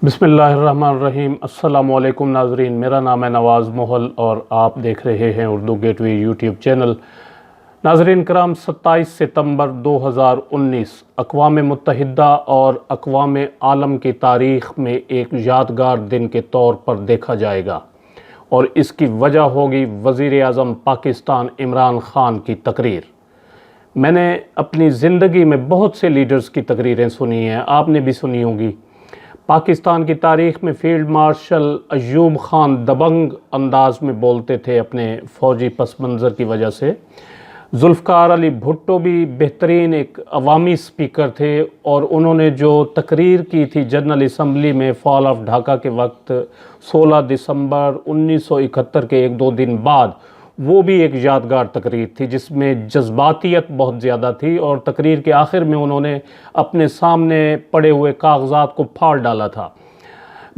बिस्मिल्लाहिर्रहमानिर्रहीम। अस्सलाम वालेकुम नाज़रीन, मेरा नाम है नवाज़ मोहल और आप देख रहे हैं उर्दू गेटवे यूट्यूब चैनल। नाज़रीन कराम, 27 सितंबर 2019 अक़वाम मुत्तहिदा और अक़वाम आलम की तारीख़ में एक यादगार दिन के तौर पर देखा जाएगा और इसकी वजह होगी वज़ीर आज़म पाकिस्तान इमरान ख़ान की तकरीर। मैंने अपनी ज़िंदगी में बहुत से लीडर्स की तकरीरें सुनी हैं, आपने भी सुनी होगी। पाकिस्तान की तारीख़ में फ़ील्ड मार्शल अय्यूब ख़ान दबंग अंदाज में बोलते थे अपने फ़ौजी पस मंज़र की वजह से। ज़ुल्फ़िकार अली भुट्टो भी बेहतरीन एक अवामी स्पीकर थे और उन्होंने जो तकरीर की थी जनरल असम्बली में फॉल ऑफ ढाका के वक्त 16 दिसंबर 1971 के एक दो दिन बाद, वो भी एक यादगार तकरीर थी जिसमें जज्बातियत बहुत ज़्यादा थी और तकरीर के आखिर में उन्होंने अपने सामने पड़े हुए कागज़ात को फाड़ डाला था।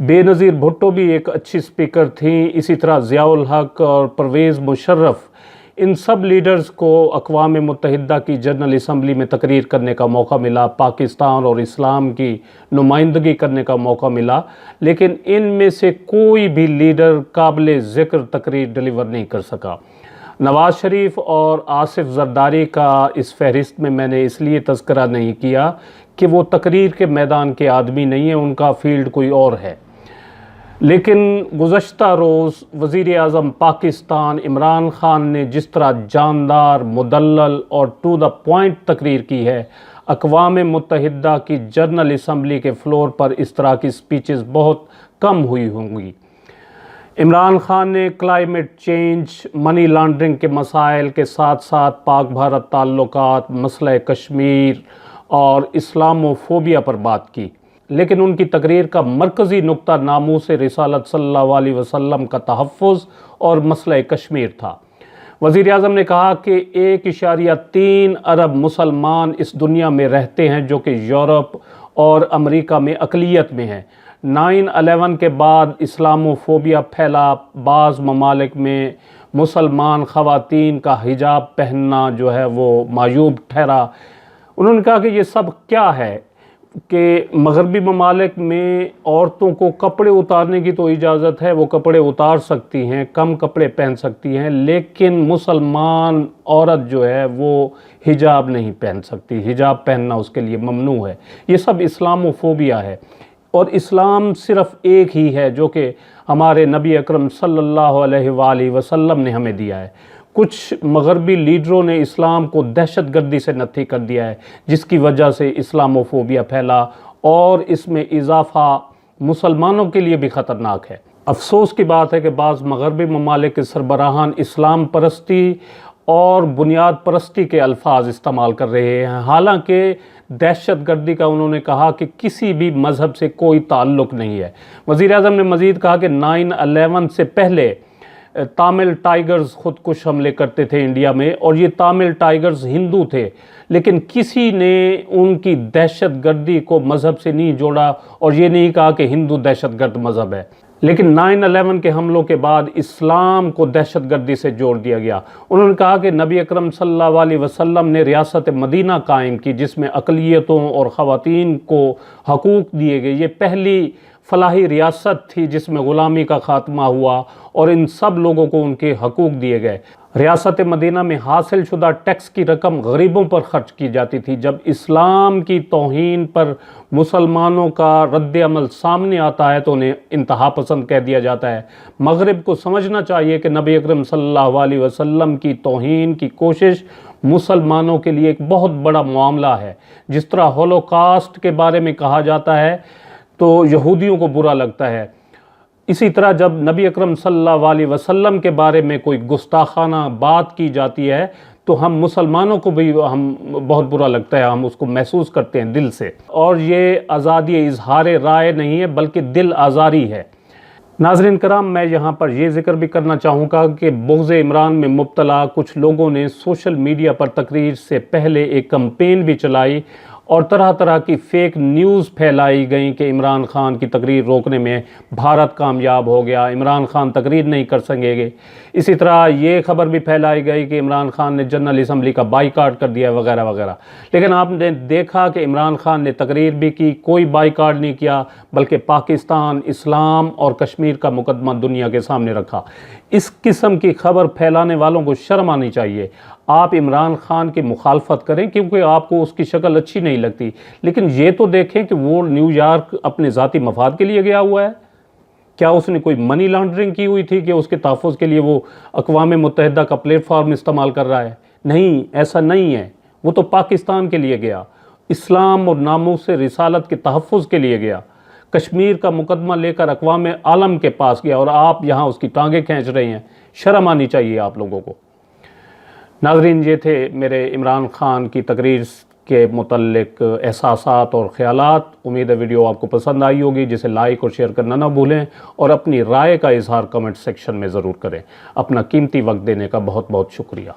बेनज़ीर भुट्टो भी एक अच्छी स्पीकर थी। इसी तरह ज़ियाउल हक और परवेज़ मुशर्रफ, इन सब लीडर्स को अक़वाम मुत्तहिदा की जनरल असम्बली में तकरीर करने का मौका मिला, पाकिस्तान और इस्लाम की नुमाइंदगी करने का मौका मिला, लेकिन इनमें से कोई भी लीडर काबिल ज़िक्र तकरीर डिलीवर नहीं कर सका। नवाज़ शरीफ और आसिफ ज़रदारी का इस फहरिस्त में मैंने इसलिए तज़किरा नहीं किया कि वो तकरीर के मैदान के आदमी नहीं है, उनका फ़ील्ड कोई और है। लेकिन गुज़श्ता रोज़ वज़ीर आज़म पाकिस्तान इमरान ख़ान ने जिस तरह जानदार, मुदल्लल और टू द पॉइंट तकरीर की है, अक़वाम मुत्तहिदा की जनरल असम्बली के फ्लोर पर इस तरह की स्पीचेस बहुत कम हुई होंगी। इमरान ख़ान ने क्लाइमेट चेंज, मनी लॉन्ड्रिंग के मसाइल के साथ साथ पाक भारत ताल्लुकात, मसला कश्मीर और इस्लामोफोबिया पर बात की, लेकिन उनकी तकरीर का मरकज़ी नुक्ता नामूस रिसालत सल्लल्लाहु अलैहि वसल्लम का तहफ़्फ़ुज़ और मसला कश्मीर था। वज़ीर आज़म ने कहा कि 1.3 अरब मुसलमान इस दुनिया में रहते हैं जो कि यूरोप और अमेरिका में अक़लियत में हैं। 9/11 के बाद इस्लामोफोबिया फैला, बाज़ ममालिक में मुसलमान ख़वातीन का हिजाब पहनना जो है वो मायूब ठहरा। उन्होंने कहा कि ये सब क्या है कि मग़रबी ममालिक में औरतों को कपड़े उतारने की तो इजाज़त है, वो कपड़े उतार सकती हैं, कम कपड़े पहन सकती हैं, लेकिन मुसलमान औरत जो है वो हिजाब नहीं पहन सकती, हिजाब पहनना उसके लिए ममनू है। ये सब इस्लामोफोबिया है और इस्लाम सिर्फ़ एक ही है जो कि हमारे नबी अकरम सल्लल्लाहु अलैहि वसल्लम ने हमें दिया है। कुछ मग़रबी लीडरों ने इस्लाम को दहशतगर्दी से नत्थी कर दिया है, जिसकी वजह से इस्लामोफोबिया फैला और इसमें इजाफ़ा मुसलमानों के लिए भी ख़तरनाक है। अफसोस की बात है कि बाज़ मग़रबी ममालिक के सरबराहान इस्लाम परस्ती और बुनियाद परस्ती के अल्फाज इस्तेमाल कर रहे हैं, हालांकि दहशतगर्दी का उन्होंने कहा कि किसी भी मज़हब से कोई ताल्लुक़ नहीं है। वज़ीर आज़म ने मज़ीद कहा कि 9/11 से पहले तामिल टाइगर्स खुदकुश हमले करते थे इंडिया में और ये तामिल टाइगर्स हिंदू थे, लेकिन किसी ने उनकी दहशतगर्दी को मज़हब से नहीं जोड़ा और ये नहीं कहा कि हिंदू दहशतगर्द मज़हब है। लेकिन 9/11 के हमलों के बाद इस्लाम को दहशतगर्दी से जोड़ दिया गया। उन्होंने कहा कि नबी अकरम सल्लल्लाहु अलैहि वसल्लम ने रियासत मदीना कायम की जिसमें अक़लियतों और ख़वातीन को हकूक़ दिए गए। ये पहली फ़लाही रियासत थी जिसमें ग़ुलामी का ख़ात्मा हुआ और इन सब लोगों को उनके हकूक़ दिए गए। रियासत मदीना में हासिल शुदा टैक्स की रकम गरीबों पर ख़र्च की जाती थी। जब इस्लाम की तौहीन पर मुसलमानों का रद्द अमल सामने आता है तो उन्हें इंतहा पसंद कह दिया जाता है। मग़रिब को समझना चाहिए कि नबी अकरम सल्लल्लाहु अलैहि वसल्लम की तौहीन की कोशिश मुसलमानों के लिए एक बहुत बड़ा मामला है। जिस तरह होलोकॉस्ट के बारे में कहा जाता है तो यहूदियों को बुरा लगता है, इसी तरह जब नबी अकरम सल्लल्लाहु अलैहि वसल्लम के बारे में कोई गुस्ताखाना बात की जाती है तो हम मुसलमानों को भी बहुत बुरा लगता है, हम उसको महसूस करते हैं दिल से। और ये आज़ादी इजहार राय नहीं है बल्कि दिल आज़ारी है। नाज़रीन कराम, मैं यहाँ पर यह ज़िक्र भी करना चाहूँगा कि बुग़्ज़ इमरान में मुब्तला कुछ लोगों ने सोशल मीडिया पर तकरीर से पहले एक कैंपेन भी चलाई اور طرح طرح کی فیک نیوز پھیلائی گئیں کہ عمران خان کی تقریر روکنے میں بھارت کامیاب ہو گیا، عمران خان تقریر نہیں کر سکیں گے۔ اسی طرح یہ خبر بھی پھیلائی گئی کہ عمران خان نے جنرل اسمبلی کا بائیکاٹ کر دیا وغیرہ وغیرہ۔ لیکن آپ نے دیکھا کہ عمران خان نے تقریر بھی کی، کوئی بائیکاٹ نہیں کیا، بلکہ پاکستان، اسلام اور کشمیر کا مقدمہ دنیا کے سامنے رکھا۔ اس قسم کی خبر پھیلانے والوں کو شرم آنی چاہیے۔ آپ عمران خان کی مخالفت کریں کیونکہ آپ کو اس کی شکل اچھی نہیں لگتی، لیکن یہ تو دیکھیں کہ وہ نیو یارک اپنے ذاتی مفاد کے لیے گیا ہوا ہے۔ کیا اس نے کوئی منی لانڈرنگ کی ہوئی تھی کہ اس کے تحفظ کے لیے وہ اقوام متحدہ کا پلیٹ فارم استعمال کر رہا ہے؟ نہیں، ایسا نہیں ہے۔ وہ تو پاکستان کے لیے گیا، اسلام اور ناموس رسالت کے تحفظ کے لیے گیا، کشمیر کا مقدمہ لے کر اقوام عالم کے پاس گیا، اور آپ یہاں اس کی ٹانگیں کھینچ رہے ہیں۔ شرم آنی چاہیے آپ لوگوں کو۔ ناظرین، یہ تھے میرے عمران خان کی تقریر کے متعلق احساسات اور خیالات۔ امید ہے ویڈیو آپ کو پسند آئی ہوگی، جسے لائک اور شیئر کرنا نہ بھولیں، اور اپنی رائے کا اظہار کمنٹ سیکشن میں ضرور کریں۔ اپنا قیمتی وقت دینے کا بہت بہت شکریہ۔